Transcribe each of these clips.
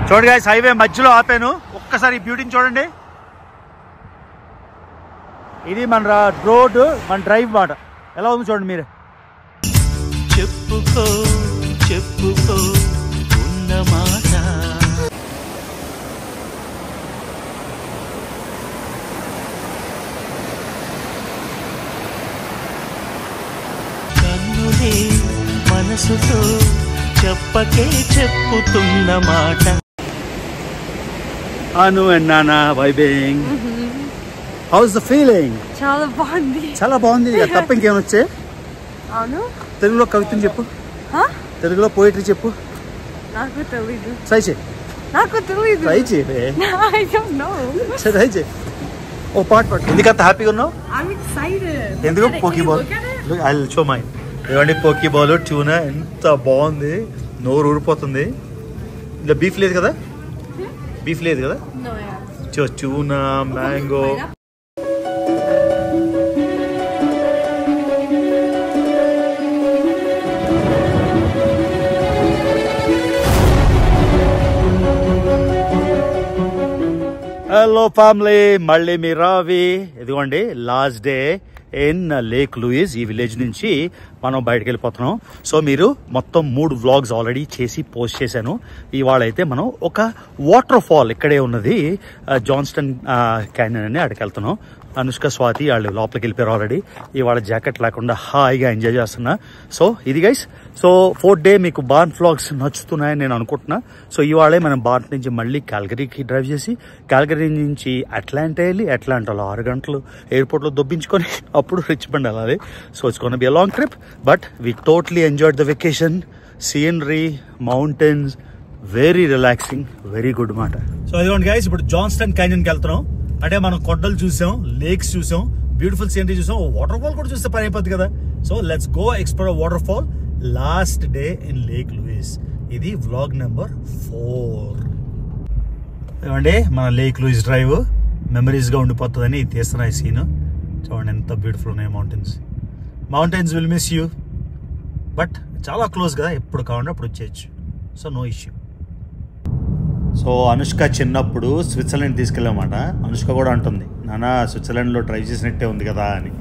చూడండి guys, highway మధ్యలో ఆపాను. ఒక్కసారి బ్యూటీని చూడండి. ఇది మన రోడ్, మన డ్రైవ్ మాట ఎలా ఉంది చూడండి మీరే. చెప్పుకో చెప్పుకో ఉన్న మాట. కన్నులే మనసుతో చెప్పకే చెప్పుతున్న మాట. అను అండ్ నానా వైబింగ్. House the feeling? చాలా బాగుంది. చాలా బాగుంది. తప్ప ఇంకేమైనా వచ్చే? అవును. తెలుగులో కవితని చెప్పు, తెలుగులో పోయిటరీ చెప్పు. నాకు తెలీదు. ట్రై చేయి. నాకు తెలీదు. ట్రై చేయి. I don't know. ట్రై చేయి. ఓ పాట. ఎందుకంత హ్యాపీగా ఉన్నావు? I'm excited. ఎందుకు? Poké Ball. I will show my. ఇవ్వండి పోకీబాల్, ట్యూనా ఎంత బాగుంది, నోరు ఊరిపోతుంది. ఇలా బీఫ్ లేదు కదా? బీఫ్ లేదు కదా? Tuna, mango. హలో ఫ్యామిలీ, మళ్ళీ మీ రావి. ఇదిగోండి last day in Lake Louise. ఈ విలేజ్ నుంచి మనం బయటకు వెళ్ళిపోతున్నాం. సో మీరు మొత్తం 3 వ్లాగ్స్ ఆల్రెడీ చేసి పోస్ట్ చేశాను. ఇవాళ అయితే మనం ఒక వాటర్ ఫాల్ ఇక్కడే ఉన్నది, జాన్స్టన్ క్యాన్యన్ అని, అక్కడికి వెళ్తున్నాం. అనుష్క, స్వాతి వాళ్ళు లోపలికి వెళ్ళిపోయారు ఆల్రెడీ. ఇవాళ జాకెట్ లేకుండా హాయిగా ఎంజాయ్ చేస్తున్నా. సో ఇది గైస్, సో 4th డే మీకు బార్న్ వ్లాగ్స్ నచ్చుతున్నాయని నేను అనుకుంటున్నా. సో ఇవాళే మనం బార్న్ నుంచి మళ్ళీ క్యాల్గరీకి డ్రైవ్ చేసి, క్యాల్గరీ నుంచి అట్లాంటా వెళ్ళి, అట్లాంటాలో 6 గంటలు ఎయిర్పోర్ట్లో దొబ్బించుకొని అప్పుడు రిచ్మండ్ వెళ్ళాలి. So it's gonna be a long trip, but we totally enjoyed the vacation. Scenery, mountains, very relaxing, very good మాట. సో ఇదిగోండి గైస్, ఇప్పుడు జాన్స్టన్ క్యాన్యన్కి వెళ్తున్నాం. అంటే మనం కొండలు చూసాం, లేక్స్ చూసాం, బ్యూటిఫుల్ సీనరీ చూసాం, వాటర్ ఫాల్ కూడా చూస్తే పని అయిపోద్ది కదా. So let's go explore waterfall. Last day in Lake Louise. ఇది వ్లాగ్ నెంబర్ 4. ఏమండి మన లేక్ లూయిస్ డ్రైవ్ మెమరీస్ గా ఉండిపోతుందని తీస్తున్నా ఈ సీన్. చూడండి ఎంత బ్యూటిఫుల్ ఉన్నాయి mountains. Mountains will miss you, but చాలా క్లోజ్ కదా, ఎప్పుడు కావాలంటే అప్పుడు వచ్చేయచ్చు. So no issue. So Anushka చిన్నప్పుడు స్విట్జర్లాండ్ తీసుకెళ్ళామాట. అనుష్క కూడా అంటుంది, నాన్న స్విట్జర్లాండ్లో డ్రైవ్ చేసినట్టే ఉంది కదా అని.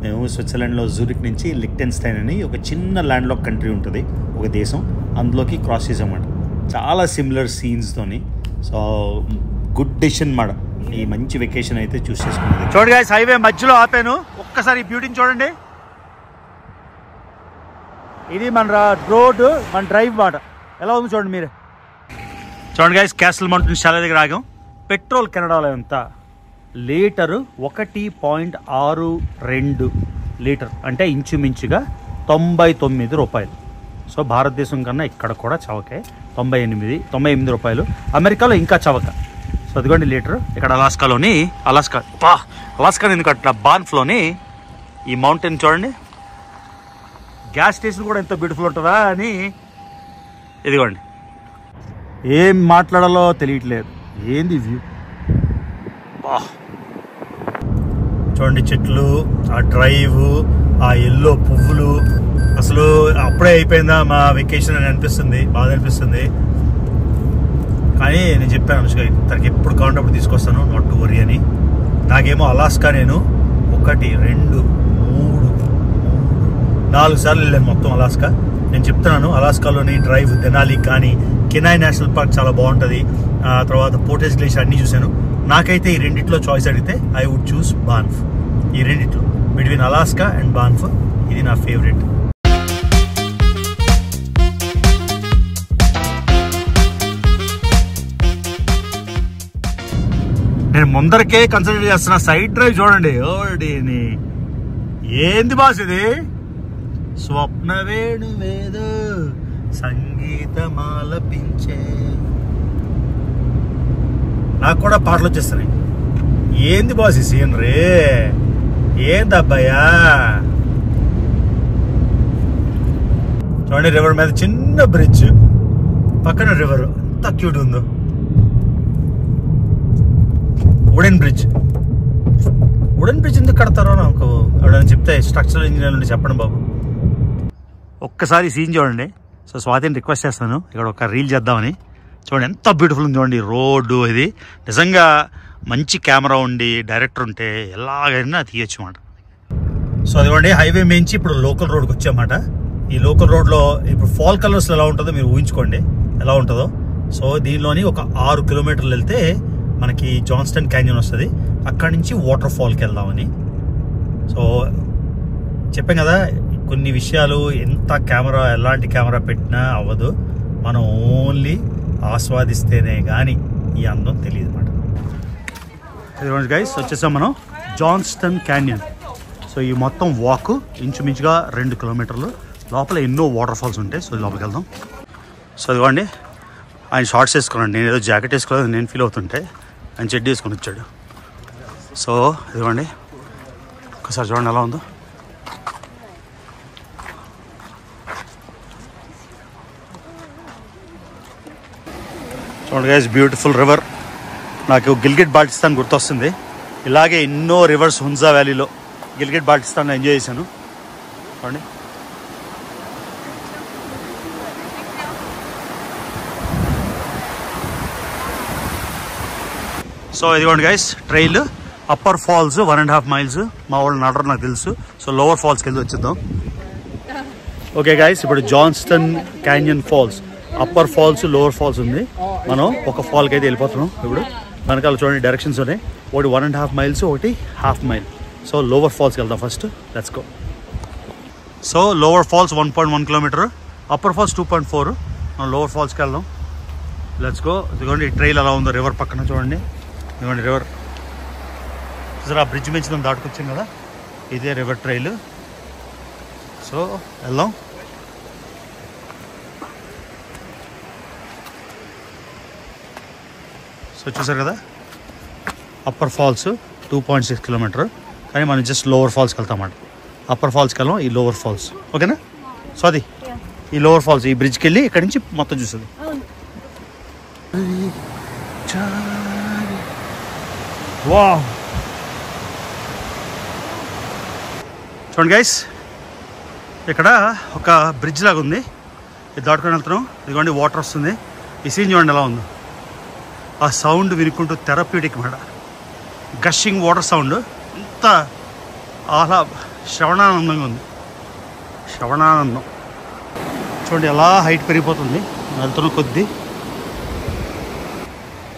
మేము స్విట్జర్లాండ్లో జూరిక్ నుంచి లిక్టెన్స్టైన్ అని ఒక చిన్న ల్యాండ్లాక్ కంట్రీ ఉంటుంది, ఒక దేశం, అందులోకి క్రాస్ చేసామాట. చాలా సిమిలర్ సీన్స్తోని. సో గుడ్ డెసిషన్ మాట. ఈ మంచి వెకేషన్ అయితే చూస్ చేసుకున్నది. చూడండి గైస్, హైవే మధ్యలో ఆపాను. ఒక్కసారి బ్యూటీని చూడండి. ఇది మన రోడ్, మన డ్రైవ్ మాట ఎలా ఉంది చూడండి మీరే. చూడండి గైస్, క్యాస్టల్ మౌంటైన్స్ చాలా దగ్గర ఆగాం. పెట్రోల్ కెనడాలో ఎంత? లీటరు 1.62 లీటర్, అంటే ఇంచుమించుగా 99 రూపాయలు. సో భారతదేశం కన్నా ఇక్కడ కూడా చవకే, 98 రూపాయలు. అమెరికాలో ఇంకా చవక. సో అదిగోండి లీటర్. ఇక్కడ అలాస్కాలోని, అలాస్కా ఎందుకంటే బాన్ఫ్లోని ఈ మౌంటైన్ చూడండి. గ్యాస్ స్టేషన్ కూడా ఎంత బ్యూటిఫుల్ ఉంటుందా అని. ఇదిగోండి, ఏం మాట్లాడాలో తెలియట్లేదు. ఏంది వ్యూ, చూడండి చెట్లు, ఆ డ్రైవ్, ఆ ఎల్లో పువ్వులు. అసలు అప్పుడే అయిపోయిందా మా వెకేషన్ అని అనిపిస్తుంది, బాగా అనిపిస్తుంది. కానీ నేను చెప్పాను అనుష్క, తనకి ఎప్పుడు కావాలంటే అప్పుడు తీసుకొస్తాను, నాట్ టు వరీ అని. నాకేమో అలాస్కా నేను 1, 2, 3, 4 సార్లు వెళ్ళాను మొత్తం అలాస్కా. నేను చెప్తున్నాను, అలాస్కాలోని డ్రైవ్, దెనాలి కానీ, కెనాయ్ నేషనల్ పార్క్ చాలా బాగుంటుంది. తర్వాత పోర్టేజ్ గ్లేషియర్ అన్నీ చూశాను. నాకైతే ఈ రెండిట్లో చాయిస్ అడిగితే ఐ వుడ్ చూస్ బాన్ఫ్. ఈ రెండిట్లో బిట్వీన్ అలాస్కా అండ్ బాన్ఫ్, ఇది నా ఫేవరెట్. నేను ముందరకే కన్సిడర్ చేస్తున్నా. సైడ్ డ్రైవ్ చూడండి. ఓడిని ఏంది బాస్ ఇది? స్వప్న వేణువేదో సంగీతమాలపించే. నాకు కూడా పాటలు వచ్చేస్తున్నాయి. ఏంది బాస్ ఈ సీనరీ? ఏంది అబ్బాయా? చూడండి, రివర్ మీద చిన్న బ్రిడ్జ్, పక్కన రివర్ ఎంత క్యూట్ ఉందో. వుడెన్ బ్రిడ్జ్ ఎందుకు కడతారో నాకు ఎవడని చెప్తే, స్ట్రక్చరల్ ఇంజనీర్ నుండి చెప్పండి బాబు. ఒక్కసారి సీన్ చూడండి. సో స్వాతిని రిక్వెస్ట్ చేస్తాను, ఇక్కడ ఒక రీల్ చేద్దామని. చూడండి ఎంత బ్యూటిఫుల్ ఉంది చూడండి రోడ్డు. ఇది నిజంగా మంచి కెమెరా ఉండి డైరెక్టర్ ఉంటే ఎలాగైనా తీయచ్చు అన్నమాట. సో అదిగోండి హైవే మించి ఇప్పుడు లోకల్ రోడ్కి వచ్చామాట. ఈ లోకల్ రోడ్లో ఇప్పుడు ఫాల్ కలర్స్ ఎలా ఉంటుందో మీరు ఊహించుకోండి ఎలా ఉంటుందో. సో దీనిలోని ఒక 6 కిలోమీటర్లు వెళ్తే మనకి జాన్స్టన్ క్యాన్యన్ వస్తుంది. అక్కడి నుంచి వాటర్ ఫాల్కి వెళ్దామని. సో చెప్పాం కదా కొన్ని విషయాలు ఎంత కెమెరా ఎలాంటి కెమెరా పెట్టినా అవ్వదు. మనం ఓన్లీ ఆస్వాదిస్తేనే కానీ ఈ అందం తెలియదు అన్నమాట. ఇదిగోండి గైస్ వచ్చేసాం మనం జాన్స్టన్ క్యాన్యన్. సో ఈ మొత్తం వాక్ ఇంచుమించుగా 2 కిలోమీటర్లు. లోపల ఎన్నో వాటర్ ఫాల్స్ ఉంటాయి. సో లోపలికి వెళ్దాం. సో ఇదిగోండి ఆయన షార్ట్స్ వేసుకున్నాడు. నేను ఏదో జాకెట్ వేసుకోలేదు, నేను ఫీల్ అవుతుంటే ఆయన చెడ్డీ వేసుకొని వచ్చాడు. సో ఇదిగోండి ఒకసారి చూడండి ఎలా ఉందో. చూడండి గైస్ బ్యూటిఫుల్ రివర్. నాకు గిల్గిట్ బాల్టిస్తాన్ గుర్తొస్తుంది. ఇలాగే ఎన్నో రివర్స్ హుంజా వ్యాలీలో గిల్గిట్ బాల్టిస్తాన్ ఎంజాయ్ చేశాను. చూడండి సో ఇదిగోండి guys trail upper falls 1.5 miles. మా వాళ్ళు నడరు నాకు తెలుసు. సో లోవర్ ఫాల్స్కి వెళ్ళి వచ్చేద్దాం. ఓకే గైస్ ఇప్పుడు Johnston canyon falls upper falls lower falls ఉంది. మనం ఒక ఫాల్కి అయితే వెళ్ళిపోతున్నాం. ఇప్పుడు వెనకాల చూడండి డైరెక్షన్స్ ఉన్నాయి. ఒకటి 1.5 మైల్స్, ఒకటి 1/2 మైల్. సో లోవర్ ఫాల్స్కి వెళ్దాం first. Let's go. So lower falls 1.1 kilometre, upper falls 2.4. మనం లోవర్ ఫాల్స్కి వెళ్దాం. Let's go. ఇదిగోండి ట్రైల్ ఎలా ఉందో రివర్ పక్కన చూడండి. ఇదిగోండి రివర్ చూసారా, ఆ బ్రిడ్జ్ మించి మనం దాటుకొచ్చాం కదా, ఇదే రివర్ ట్రైల్. సో వెళ్దాం. సో చూసారు కదా అప్పర్ ఫాల్స్ 2.6 కిలోమీటర్. కానీ మనం జస్ట్ లోవర్ ఫాల్స్కి వెళ్తామన్నమాట. అప్పర్ ఫాల్స్కి వెళ్ళాం, ఈ లోవర్ ఫాల్స్. ఓకేనా? సో అది ఈ లోవర్ ఫాల్స్ ఈ బ్రిడ్జ్కి వెళ్ళి ఇక్కడి నుంచి మొత్తం చూస్తుంది. వావ్ చూడండి గైస్ ఇక్కడ ఒక బ్రిడ్జ్ లాగా ఉంది. ఇది దాటుకొని వెళ్తున్నాం. ఇదిగోండి వాటర్ వస్తుంది. ఈ సీన్ చూడండి ఎలా ఉందో. ఆ సౌండ్ వినుకుంటూ థెరప్యూటిక్ మాట. గషింగ్ వాటర్ సౌండ్ ఎంత శ్రవణానందంగా ఉంది. శ్రవణానందం చూడండి ఎలా హైట్ పెరిగిపోతుంది వెళ్తున్న కొద్దీ.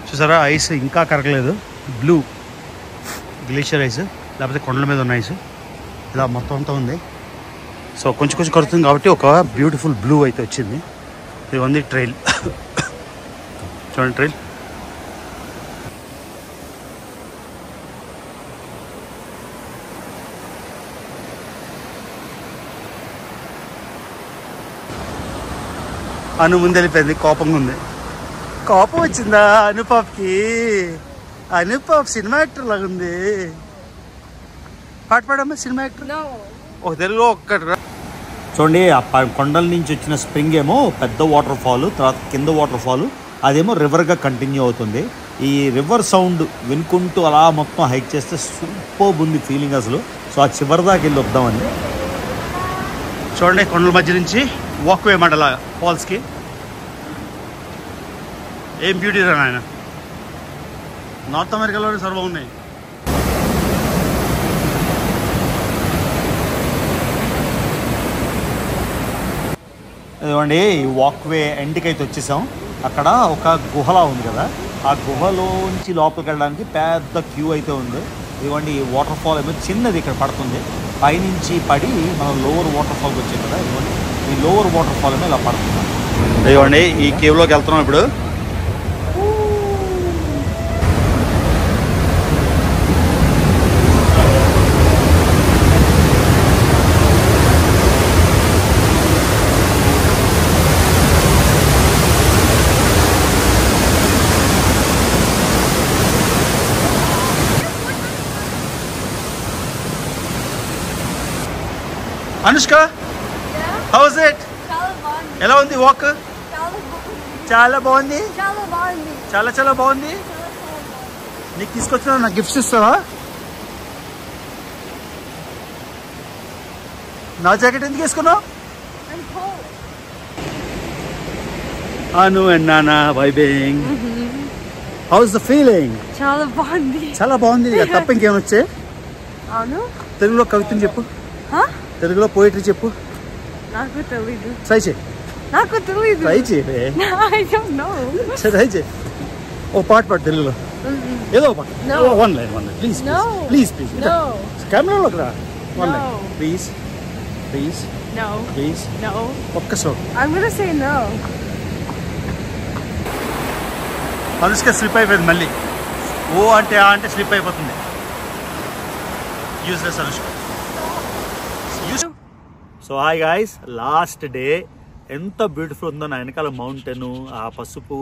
చూసారా ఐస్ ఇంకా కరగలేదు. బ్లూ గ్లేషియర్ ఐస్, లేకపోతే కొండల మీద ఉన్న ఐస్ ఇలా మొత్తం అంతా ఉంది. సో కొంచెం కొంచెం కడుతుంది కాబట్టి ఒక బ్యూటిఫుల్ బ్లూ అయితే వచ్చింది. ఇది ఉంది ట్రైల్. చూడండి ట్రైల్. అను ముందు వెళ్ళిపోయింది. కోపంగా ఉంది. కోపం వచ్చిందా అనుపాప్కి? అనుపాప్ సినిమా యాక్టర్ లాగా ఉంది. పాట పాడమ్మా సినిమా యాక్టర్. ఒక తెలుగులో ఒక్కటి. చూడండి ఆ కొండల నుంచి వచ్చిన స్ప్రింగ్ ఏమో పెద్ద వాటర్ ఫాల్, తర్వాత కింద వాటర్ ఫాల్ అదేమో రివర్గా కంటిన్యూ అవుతుంది. ఈ రివర్ సౌండ్ వినుకుంటూ అలా మొత్తం హైక్ చేస్తే సూపర్ ఉంది ఫీలింగ్ అసలు. సో ఆ చివరి దాకా వెళ్ళి వద్దామని. చూడండి కొండల మధ్య నుంచి వాక్వే మండల ఫాల్స్కి. ఏం బ్యూటీ రా నాయన. నార్త్ అమెరికాలోనే సర్వ ఉన్నాయి. ఇదిగోండి ఈ వాక్వే ఎండ్కి అయితే వచ్చేసాం. అక్కడ ఒక గుహలా ఉంది కదా, ఆ గుహలోంచి లోపలికి వెళ్ళడానికి పెద్ద క్యూ అయితే ఉంది. ఇదిగోండి ఈ వాటర్ ఫాల్ ఏమో చిన్నది ఇక్కడ పడుతుంది. పైనుంచి పడి మనం లోవర్ వాటర్ ఫాల్కి వచ్చాం కదా. ఇదిగోండి ఈ లోవర్ వాటర్ ఫాల్ ఏమో ఇలా పడుతుంది. ఇదిగోండి ఈ కేవ్లోకి వెళ్తున్నాం ఇప్పుడు. Anushka, how is it? ఎలా ఉంది వాక్? చాలా బాగుంది. చాలా చాలా బాగుంది. నీకు తీసుకొచ్చిన నాకు గిఫ్ట్స్ ఇస్తావా? నా జాకెట్ ఎందుకు వేసుకున్నావు? Anu and Nana vibing. How's the feeling? చాలా బాగుంది. చాలా బాగుంది. తప్ప ఇంకేం వచ్చే? అవును. తెలుగులో కవితని చెప్పు. తెలుగులో పోయిటరీ చెప్పు. నాకు తెలీదు. ట్రై చేయి. నాకు తెలీదు. ట్రై చేయి. I don't know. ట్రై చేయి. ఓ పాట పాడు తెలుగులో. ఏదో పాట. One line please. Please please. No. కెమెరాలోకి రా. One No. Line please. Please. No. Please. No. ఒక్క song. I'm gonna say no. Anushka slip అయిపోయింది మళ్ళీ. ఓ అంటే ఆ అంటే స్లిప్ అయిపోతుంది. Useless Anushka. So hi guys, last day ఎంత బ్యూటిఫుల్ ఉందో. నా వెనకాల మౌంటైన్, ఆ పసుపు,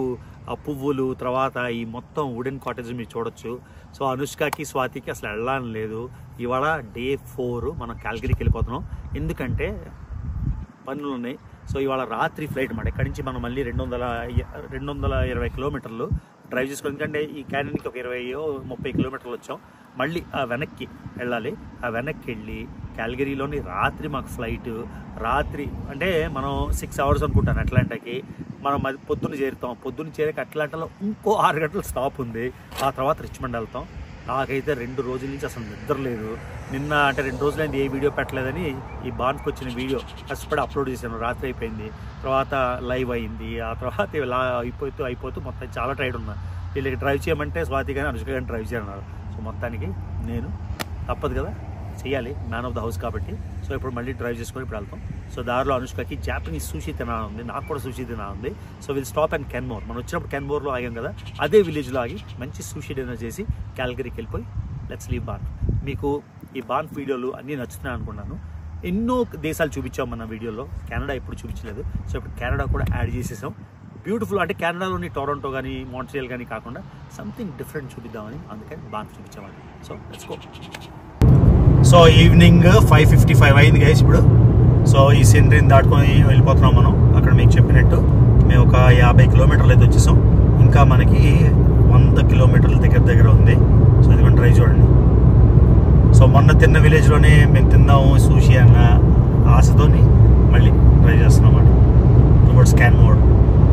ఆ పువ్వులు, తర్వాత ఈ మొత్తం వుడెన్ కాటేజ్ మీరు చూడొచ్చు. సో అనుష్కకి స్వాతికి అసలు వెళ్ళాలని లేదు. ఇవాళ డే 4 మనం క్యాల్గరీకి వెళ్ళిపోతున్నాం. ఎందుకంటే పనులు ఉన్నాయి. సో ఇవాళ రాత్రి ఫ్లైట్ అన్నమాట. ఇక్కడి నుంచి మనం మళ్ళీ 220 కిలోమీటర్లు డ్రైవ్ చేసుకోవాలి. ఎందుకంటే ఈ క్యానియన్కి ఒక 20-30 కిలోమీటర్లు వచ్చాం. మళ్ళీ ఆ వెనక్కి వెళ్ళాలి. ఆ వెనక్కి వెళ్ళి క్యాల్గరీలోని రాత్రి మాకు ఫ్లైట్. రాత్రి అంటే మనం 6 అవర్స్ అనుకుంటాను అట్లాంటాకి. మనం పొద్దున్న చేరుతాం. పొద్దున్న చేరాక అట్లాంటాలో ఇంకో 6 గంటలు స్టాప్ ఉంది. ఆ తర్వాత రిచ్మండ్ వెళ్తాం. నాకైతే 2 రోజుల నుంచి అసలు నిద్ర లేదు. నిన్న అంటే 2 రోజులైంది ఏ వీడియో పెట్టలేదని ఈ బాన్కి వచ్చిన వీడియో కష్టపడి అప్లోడ్ చేశాను. రాత్రి అయిపోయింది, తర్వాత లైవ్ అయింది, ఆ తర్వాత ఇలా అయిపోతూ మొత్తం చాలా టైర్డ్ ఉన్నా. వీళ్ళకి డ్రైవ్ చేయమంటే స్వాతి కానీ అనుష్క కానీ డ్రైవ్ చేయన్నారు. సో మొత్తానికి నేను తప్పదు కదా, చేయాలి, మ్యాన్ ఆఫ్ ద హౌస్ కాబట్టి. సో ఇప్పుడు మళ్ళీ డ్రైవ్ చేసుకొని ఇప్పుడు వెళ్తాం. సో దారిలో అనుష్కకి జాపనీస్ సూషీ తినాలని, నాకు కూడా సూషీ తినాలని. So will stop and Kenmore. మనం వచ్చినప్పుడు కెన్మోర్లో ఆగాం కదా, అదే విలేజ్లో ఆగి మంచి సూషీ డిన్నర్ చేసి క్యాల్గరీకి వెళ్ళిపోయి లెట్స్ లీవ్ బాన్. మీకు ఈ బాన్ వీడియోలు అన్నీ నచ్చుతున్నాయి అనుకున్నాను. ఎన్నో దేశాలు చూపించాం మన వీడియోలో. కెనడా ఎప్పుడు చూపించలేదు. సో ఇప్పుడు కెనడా కూడా యాడ్ చేసేసాం. బ్యూటిఫుల్ అంటే కెనడాలోని టొరంటో కానీ మాంట్రియల్ కానీ కాకుండా సంథింగ్ డిఫరెంట్ చూపిద్దామని అందుకని బాన్ చూపించామండి. So let's go. So evening 5:55 అయింది గైస్ ఇప్పుడు. సో ఈ సీనరీని దాటుకొని వెళ్ళిపోతున్నాం మనం. అక్కడ మీకు చెప్పినట్టు మేము ఒక 50 కిలోమీటర్లు అయితే వచ్చేసాం. ఇంకా మనకి 100 కిలోమీటర్ల దగ్గర ఉంది. సో ఇది డ్రైవ్ చూడండి. సో మొన్న తిన్న విలేజ్లోనే మేము తిందాము సూషి అన్న ఆశతోని మళ్ళీ డ్రైవ్ చేస్తున్నాం అన్నమాట టువర్డ్స్ క్యాన్మోర్.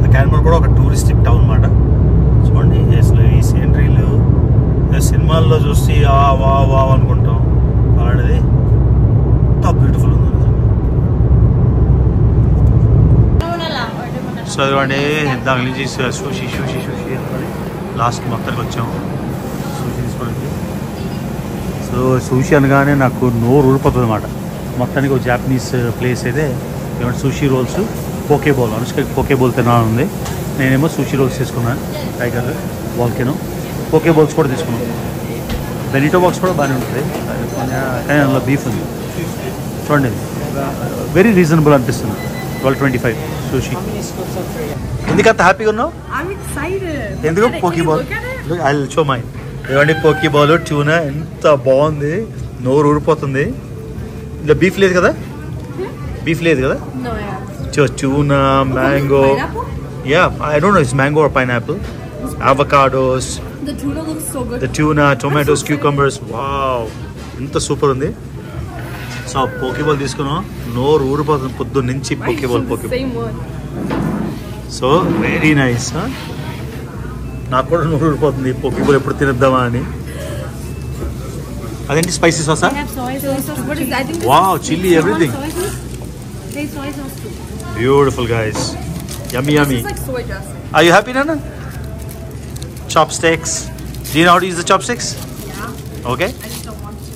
ఆ క్యాన్మోర్ కూడా ఒక టూరిస్టిక్ టౌన్ అన్నమాట. చూడండి అసలు ఈ సీనరీలు సినిమాల్లో చూసి వా అనుకుంటాం. అలాంటిది ఎంత బ్యూటిఫుల్ ఉంది. సో అదిగోండి దాని నుంచి సూషి అనుకొని లాస్ట్ మొత్తానికి వచ్చాము సూషి తీసుకోవడానికి. సో సూషి అనగానే నాకు నోరు ఊడిపోతుంది అన్నమాట. మొత్తానికి ఒక జాపనీస్ ప్లేస్ అయితే ఏమంటే సూషి రోల్స్, పోకే బౌల్. అనుష్కకి పోకే బౌల్ తినాలని, నేనేమో సూషి రోల్స్ తీసుకున్నాను. టైగర్ వాల్కెనో పోకే బౌల్స్ కూడా తీసుకున్నాను. బెనిటో బాక్స్ కూడా బాగానే ఉంటుంది కానీ అందులో బీఫ్ ఉంది. చూడండి వెరీ రీజనబుల్ అనిపిస్తుంది. 12.25 సూషి. ఎందుకంత హ్యాపీగా ఉన్నావు? ఎందుకు poke ball? I will show my. ఇవ్వండి పోకీ బాల్, ట్యూనా ఎంత బాగుంది, నోరు ఊడిపోతుంది. ఇలా బీఫ్ లేదు కదా? బీఫ్ లేదు కదా? Tuna, mango. Yeah I don't know it's mango or pineapple. Avocados, The tuna looks so good. the tuna, tomatoes, cucumbers. Wow, ఎంత సూపర్ ఉంది. సో పోకేబాల్ తీసుకున్నాం. నోరు ఊరిపోతుంది పొద్దున్న నుంచి పోకేబాల్. So very nice. నాకు కూడా నోరు ఊరిపోతుంది పోకేబాల్ ఎప్పుడు తినేద్దామా అని. అదేంటి స్పైసీ సాసా? Wow, chilli, everything. Beautiful guys, yummy yummy. Are you happy, Nana? Chopsticks. Do you know how to use the chopsticks? Yeah. Okay. I just don't want to.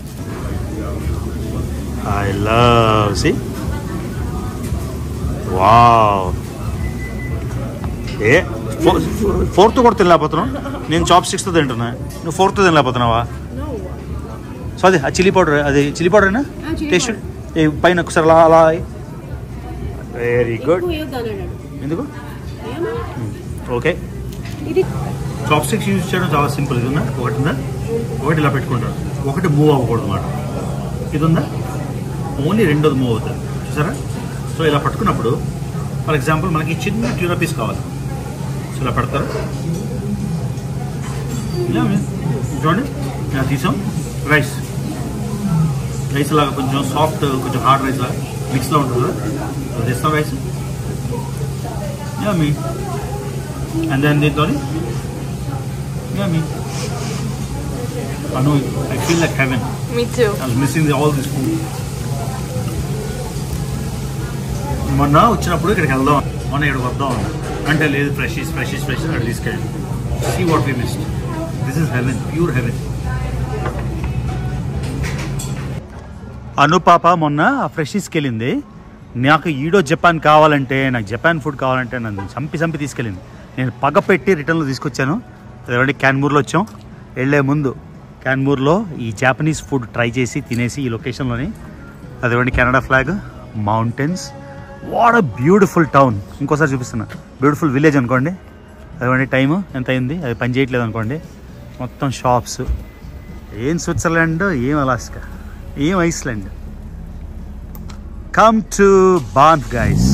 I love. See? Wow. Fourth కూడా తినలేకపోతున్నావు. నేను చాప్స్టిక్స్తో తింటున్నా, నువ్వు fourth తినలేకపోతున్నావా? So అది ఆ chilli powder, అది chilli పౌడరేనా? Taste పైన ఒకసారి అలా అలా. Very good. ఎందుకు? ఓకే. చాప్స్టిక్స్ యూజ్ చేయడం చాలా సింపుల్. ఇది ఉందా? ఒకటి ఉందా? ఒకటి ఇలా పెట్టుకుంటారు, ఒకటి మూవ్ అవ్వకూడదు అన్నమాట. ఇది ఉందా? ఓన్లీ రెండోది మూవ్ అవుతుంది, చూసారా? సో ఇలా పట్టుకున్నప్పుడు ఫర్ ఎగ్జాంపుల్ మనకి చిన్న ట్యూనా పీస్ కావాలి. సో ఇలా పెడతారు. ఇలా చూడండి, ఇలా తీసాం. రైస్ లాగా కొంచెం సాఫ్ట్, కొంచెం హార్డ్ రైస్ లాగా మిక్స్లో ఉంటుంది కదా. తీస్తాం rice. Yummy. And then they got it. Yummy. I know, I feel like heaven. Me too. I was missing all this food. మొన్న వచ్చినప్పుడు ఇక్కడికి వెళ్దాం, మొన్న ఇక్కడికి వద్దాం అంటే లేదు, ఫ్రెష్ అక్కడ తీసుకెళ్ళి see what we missed. This is heaven, pure heaven. Anupapa మొన్న ఫ్రెషీస్కి వెళ్ళింది. నాకు ఈడో జపాన్ కావాలంటే, నాకు జపాన్ ఫుడ్ కావాలంటే నన్ను చంపి తీసుకెళ్ళింది. నేను పగ పెట్టి రిటర్న్లో తీసుకొచ్చాను. అదేమంటే క్యాన్మూర్లో వచ్చాం. వెళ్ళే ముందు క్యాన్మూర్లో ఈ జాపనీస్ ఫుడ్ ట్రై చేసి తినేసి ఈ లొకేషన్లోని, అదేమంటే Canada flag, mountains, what a beautiful town. ఇంకోసారి చూపిస్తున్నా, బ్యూటిఫుల్ విలేజ్ అనుకోండి. అదేమంటే టైము ఎంత అయింది, అది పని చేయట్లేదు అనుకోండి. మొత్తం షాప్స్. ఏం స్విట్జర్లాండ్, ఏం అలాస్కా, ఏం Iceland. Come to Banff guys.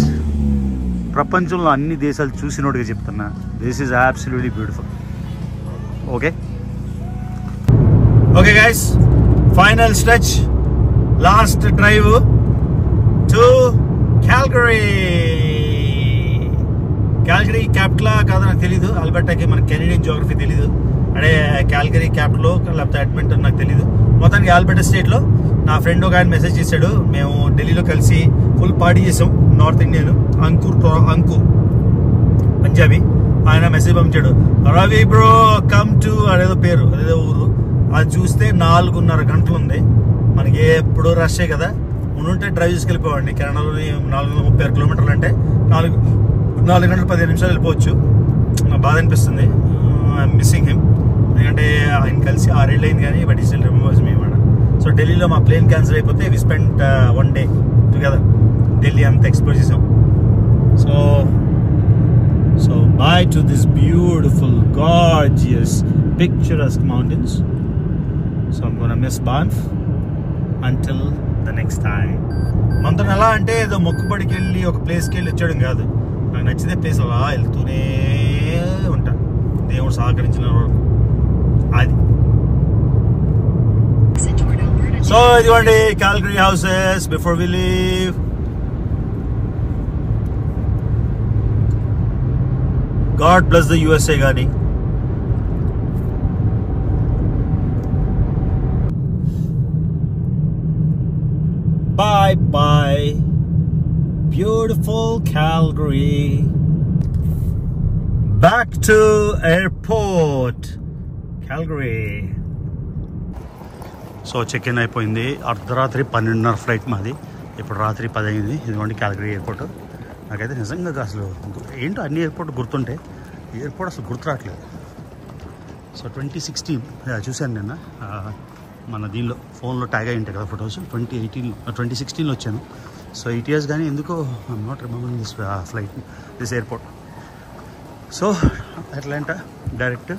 ప్రపంచంలో అన్ని దేశాలు చూసినోడుగా చెప్తున్నా, this is absolutely beautiful. Okay guys, final stretch, last drive to Calgary. Calgary capital కాదు నాకు తెలీదు, ఆల్బర్టాకి మన కెనడియన్ జియోగ్రఫీ తెలీదు. అంటే క్యాల్గరీ క్యాపిటల్ లేకపోతే ఎడ్మంటన్ నాకు తెలీదు. మొత్తానికి ఆల్బర్టా స్టేట్లో నా ఫ్రెండ్ ఒక ఆయన మెసేజ్ చేశాడు. మేము ఢిల్లీలో కలిసి ఫుల్ పార్టీ చేసాం. నార్త్ ఇండియన్ అంకు పంజాబీ ఆయన మెసేజ్ పంపించాడు, రవి బ్రో కమ్ టు అదేదో పేరు, అదేదో ఊరు. అది చూస్తే 4.5 గంటలు ఉంది. మనకి ఎప్పుడు రష్ే కదా, ఉంటే డ్రైవ్ చేసుకెళ్ళిపోవండి. కెనడాలోని 436 కిలోమీటర్లు అంటే 4 గంటలు 15 నిమిషాలు వెళ్ళిపోవచ్చు. నాకు బాధ అనిపిస్తుంది, ఐఎమ్ మిస్సింగ్ హిమ్. ఎందుకంటే ఆయన కలిసి 6 ఏళ్ళు అయింది కానీ బట్ ఈ స్టిల్ రిమెంబర్స్ మీ అన్నమాట. సో ఢిల్లీలో మా ప్లేన్ క్యాన్సిల్ అయిపోతే we spend 1 day together. Delhi అంతా ఎక్స్ప్లోర్ చేసాం. So bye to this beautiful, gorgeous, picturesque mountains. So I'm gonna miss Banff until the next time. మనతో ఎలా అంటే ఏదో మొక్కుబడికి వెళ్ళి ఒక ప్లేస్కి వెళ్ళి వచ్చాడం కాదు, నాకు నచ్చితే ప్లేస్ అలా వెళ్తూనే ఉంటా, దేవుడు సహకరించిన వరకు. అది సో ఇదిగోండి Calgary houses before we leave. God bless the USA. కానీ bye bye beautiful Calgary, back to airport Calgary. So check in అయిపోయింది. అర్ధరాత్రి 12:30 ఫ్లైట్ మాది. ఇప్పుడు రాత్రి 10 అయింది. ఇదిగోండి క్యాల్గరీ ఎయిర్పోర్ట్. నాకైతే నిజంగా అసలు ఏంటో అన్ని ఎయిర్పోర్ట్ గుర్తుంటే ఎయిర్పోర్ట్ అసలు గుర్తు రావట్లేదు. సో 2016 చూశాను నిన్న మన దీనిలో ఫోన్లో ట్యాగ్ అయి ఉంటాయి కదా ఫొటోస్. 2016లో వచ్చాను. సో 8 years కానీ ఎందుకో I'm not remembering this airport. So Atlanta direct,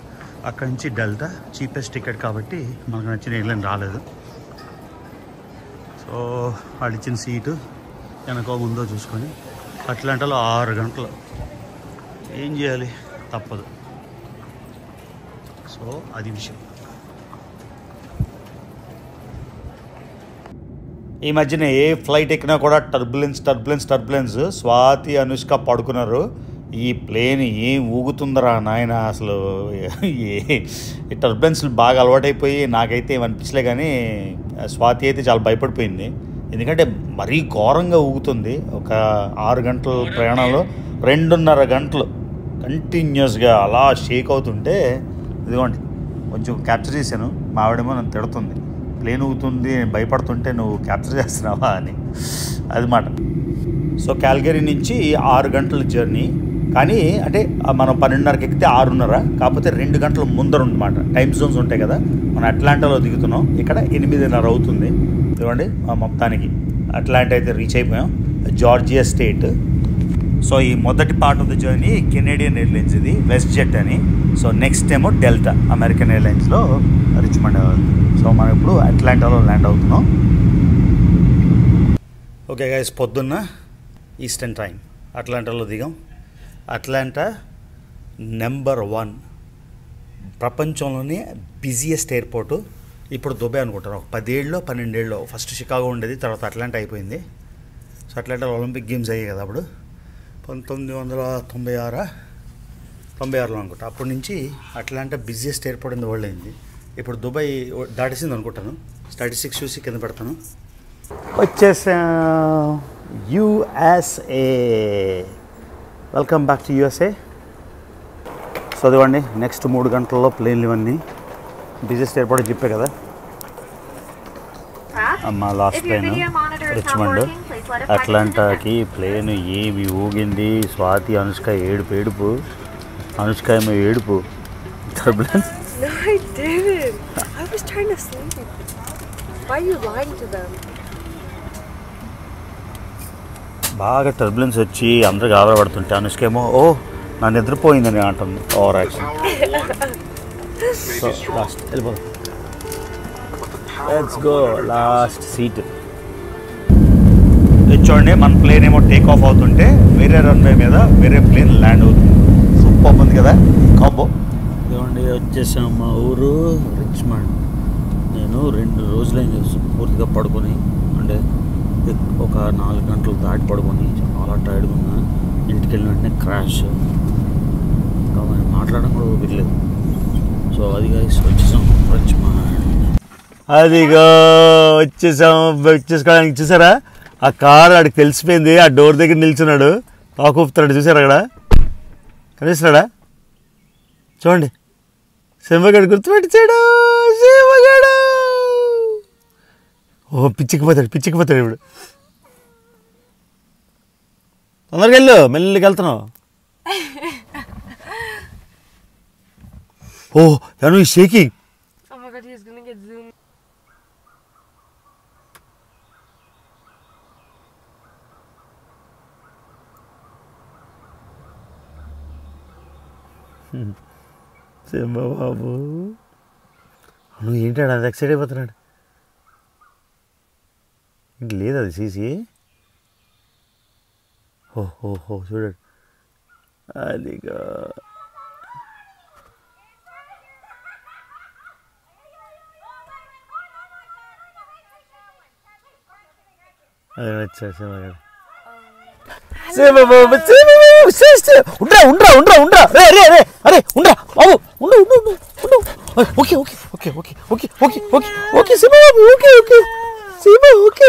అక్కడి నుంచి డెల్టా చీపెస్ట్ టికెట్ కాబట్టి మనకు నచ్చిన ఎయిర్లైన్ రాలేదు. సో వాళ్ళు ఇచ్చిన సీటు వెనకో ముందో చూసుకొని అట్లాంటాలో 6 గంటలు ఏం చేయాలి, తప్పదు. సో అది విషయం. ఈ మధ్యన ఏ ఫ్లైట్ ఎక్కినా కూడా టర్బులెన్స్. స్వాతి అనుష్క పడుకున్నారు. ఈ ప్లేన్ ఏం ఊగుతుందరా నాయన అసలు. ఈ టర్బులెన్స్ బాగా అలవాటైపోయి నాకైతే ఏమనిపించలే, కానీ స్వాతి అయితే చాలా భయపడిపోయింది. ఎందుకంటే మరీ ఘోరంగా ఊగుతుంది. ఒక 6 గంటల ప్రయాణంలో 2.5 గంటలు కంటిన్యూస్గా అలా షేక్ అవుతుంటే ఇదిగోండి కొంచెం క్యాప్చర్ చేశాను. మా ఆవిడేమో నన్ను తిడుతుంది, ప్లేన్ ఊగుతుంది భయపడుతుంటే నువ్వు క్యాప్చర్ చేస్తున్నావా అని. అది మాట. సో క్యాల్గరీ నుంచి 6 గంటల జర్నీ, కానీ అంటే మనం 12:30కి ఎక్కితే 6:30, కాకపోతే 2 గంటల ముందర అనమాట. టైమ్ జోన్స్ ఉంటాయి కదా. మనం అట్లాంటాలో దిగుతున్నాం, ఇక్కడ 8:30 అవుతుంది. ఇవ్వండి మొత్తానికి అట్లాంటా అయితే రీచ్ అయిపోయాం. Georgia state. సో ఈ మొదటి part of the journey Canadian airlines, ఇది వెస్ట్ జెట్ అని. సో నెక్స్ట్ ఏమో డెల్టా అమెరికన్ ఎయిర్లైన్స్లో రిచ్మండ్. సో మనం ఇప్పుడు అట్లాంటాలో ల్యాండ్ అవుతున్నాం. ఓకే గైస్, పొద్దున్న ఈస్టర్న్ టైం అట్లాంటాలో దిగాం. అట్లాంటా నెంబర్ 1 ప్రపంచంలోనే బిజియెస్ట్ ఎయిర్పోర్టు. ఇప్పుడు దుబాయ్ అనుకుంటారు. ఒక 10 ఏళ్ళలో 12 ఏళ్ళలో ఫస్ట్ షికాగో ఉండేది, తర్వాత అట్లాంటా అయిపోయింది. సో అట్లాంటా ఒలింపిక్ గేమ్స్ అయ్యాయి కదా అప్పుడు. 1996లో అనుకుంటా. అప్పటి నుంచి Atlanta busiest airport in the world అయింది. ఇప్పుడు దుబాయ్ దాటేసింది అనుకుంటాను. స్టాటిస్టిక్స్ చూసి కింద పెడతాను. వచ్చేసా USA. Welcome back to USA. So అదివ్వండి, నెక్స్ట్ 3 గంటల్లో ప్లేన్లు ఇవన్నీ. బిజియెస్ట్ ఎయిర్పోర్ట్ చెప్పే కదా అమ్మ. లాస్ట్ ప్లేన్ రిచ్మండ్ అట్లాంటాకి ప్లేన్ ఏమి ఊగింది. స్వాతి అనుష్క ఏడుపు. అనుష్క ఏమో ఏడుపు. Turbulence. No, I didn't. I was trying to sleep. Why are you lying to them? బాగా టర్బులెన్స్ వచ్చి అందరూ గాబరపడుతుంటే అనుష్కేమో నా నిద్రపోయిందని అంటుంది. Over action. సో లాస్ట్ వెళ్ళిపోదు. Let's go. Last seat. చూడండి, మన ప్లేన్ ఏమో టేక్ ఆఫ్ అవుతుంటే వేరే రన్వే మీద వేరే ప్లేన్ ల్యాండ్ అవుతుంది. సూపర్ ఉంది కదా కాంబో. చూడండి, వచ్చేసాం మా ఊరు రిచ్మండ్. నేను 2 రోజులైంది పూర్తిగా పడుకొని, అంటే ఒక 4 గంటలు దాటి పడుకొని చాలా టైర్డ్గా ఉన్నా. ఇంటికి వెళ్ళిన వెంటనే క్రాష్. కాబట్టి మాట్లాడడం కూడా ఊపిరలేదు. సో అది గైస్ వచ్చేసాం రిచ్మండ్. అదిగో వచ్చేసుకోవడానికి. చూసారా ఆ కారు ఆడికి తెలిసిపోయింది. ఆ డోర్ దగ్గర నిల్చున్నాడు, తాకూపుతున్నాడు. చూసారా అక్కడ కనిపిస్తున్నాడా? చూడండి, సింహగాడు గుర్తుపెట్టించాడు. సింహగాడు పిచ్చికిపోతాడు ఇప్పుడు. తొందరగా వెళ్ళు, మెల్లికి వెళ్తున్నావు. తను shaking. Oh my god, he's gonna get zoomed. సింహ బాబు నువ్వు ఏంటాడు అది ఎక్సైట్ అయిపోతున్నాడు. ఇంక లేదు అది సీసీ. ఓహో చూడండి అదిగా. అది వచ్చా సింహగాడు. ఉండరా అరే ఉండరా బాబు, ఉండు. ఓకే సీమ బాబు, ఓకే సీమ, ఓకే.